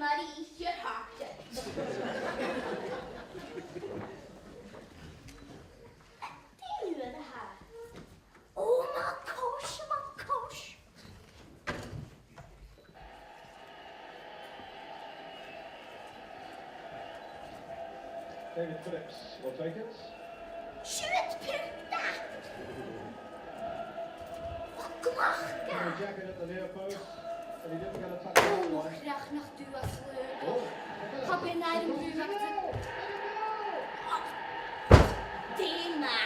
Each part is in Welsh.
Marie gehakte. Det nu är det här. Åh, Makosh. David Phillips will take it. Skjutpunkta! Och marka! Jacket at the near post, and he didn't get a touch on that one. Graag nog du als leuk. Ga bij naar de muur. Thema.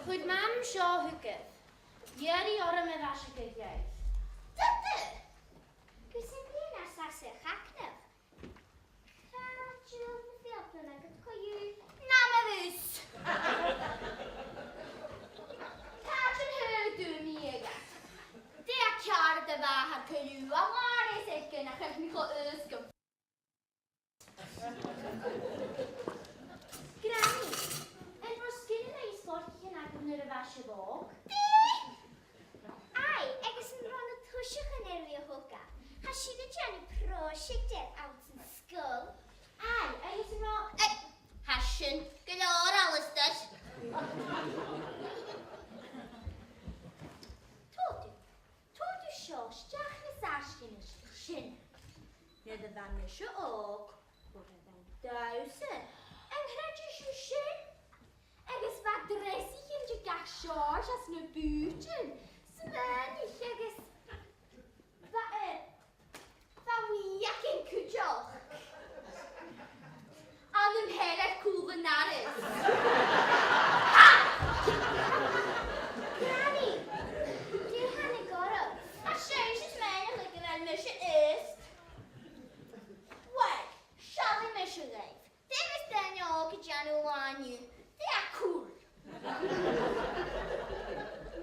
Goed, mam, zo hukken. Jullie hadden me wasje jij. Tete! Ik zie niet naar Sasse Haknev. Gaat je veel doen? Ik kan je namen Gaat je het doen, Miega? Det kjarte var här till ju. Jag var det säkert när jag fick öska. Granny, en roskilde i storken er under varsebok. Ai, jeg er sånn tusje ned ved hukka. Har skyldet gjerne prosjekter av sin skull. Ai, jeg er sånn Hasjen, glad alles der. Totu sjå, stjerne sasken skin. Nede vannet ook. Voor een duizend. En gretjes je skin. Ik is wat dressig in je gachage als een buurtje. Smenig, ik is... Van wie ik in kutjog. Aan een hele koele naris. Granny, du har ni gått. Jag känns menig lika väl mycket ist. Wait, shall we miss your life? Det visste jag och Januari. Det är cool.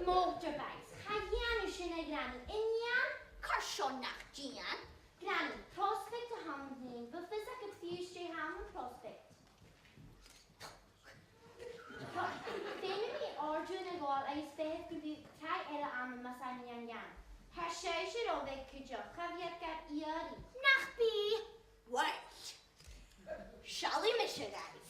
Motorbikes. Har gärna sina granny. Injan, karsonnacht igen. Granny, prospect och hamning. Varför säkert fyrste i hamn prospect? Finner vi Arjun och gal är spät kunde ta eller annan massa nyan. Här kör och väcker jag. Kan vi att göra? Nachbi. Wait. Shall we miss you guys?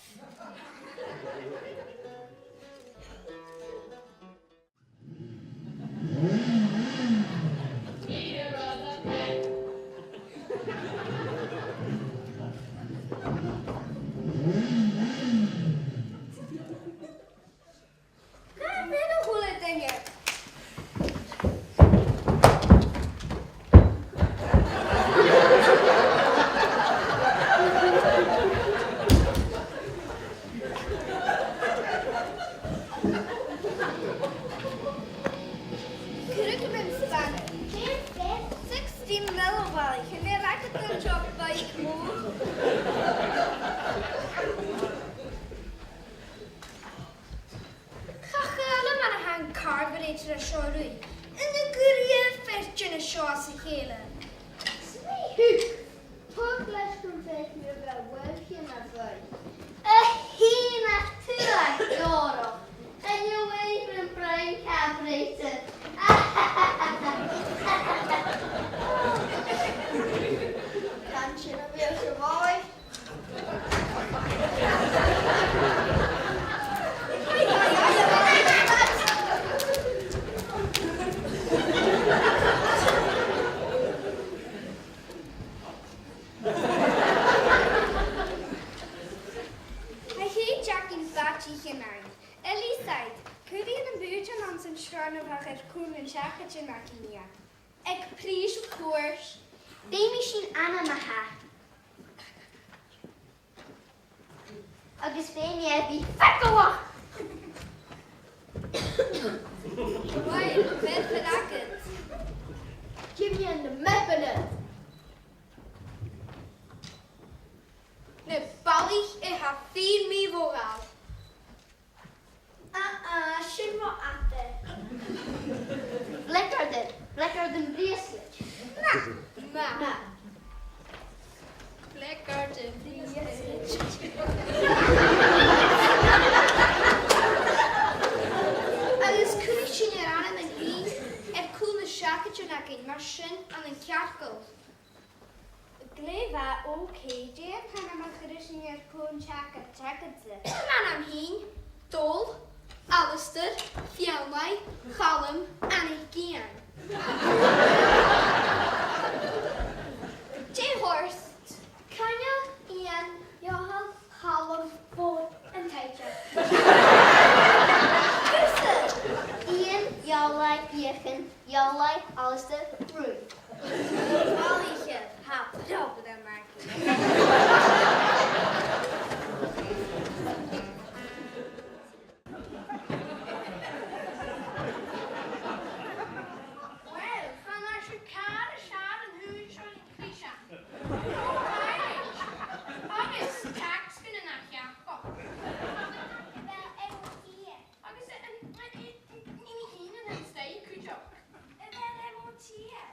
Kan vi nog hålla den här? Agus féin é bhí feicáach. Vet verlakkend. Geef je in de meppelen. Ne ballig en haar veel meer vooral. Schön mal achte. Lekker den bracelet. Maar. Lekker de vliegtuig. Alles kunstje eraan en een heen. En koele jacketje naar een machine aan een kerkel. Gleva oké, je kan hem gerust niet gewoon checken. Maar aan heen. Tol. Alistair. Fjellmai. Galm. En ik gaan. Horst. Kan je in Johan Galm voor een tijdje? Ian, Jallai, Jechen, Jallai, Alistair, Roei. Ballietje. Ha, proppen dan maar. Wel, van als je kade schaden huur zo in Krisha. August, tax kunnen naar Jacob. Wel, ik moet hier. August, en niet heen en dan sta je kutje op. Wel, ik moet hier.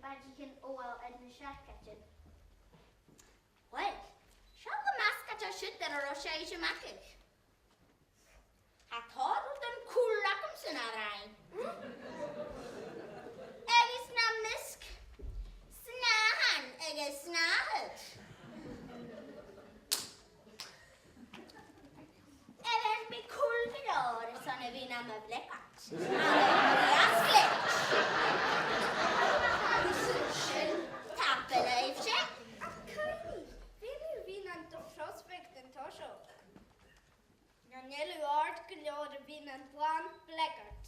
badging oil and the shackatchin. Well, show the mascot a shit that are a shade makish. I thought of them cool lackums in our eye. Eggs na misk. Snahan, eggs snahet. Even be cool med år som är vinna med bläckat. Tappeleif sig. Vill en prospekten tar så. När Nelly Art glöder vinner bland bläckert.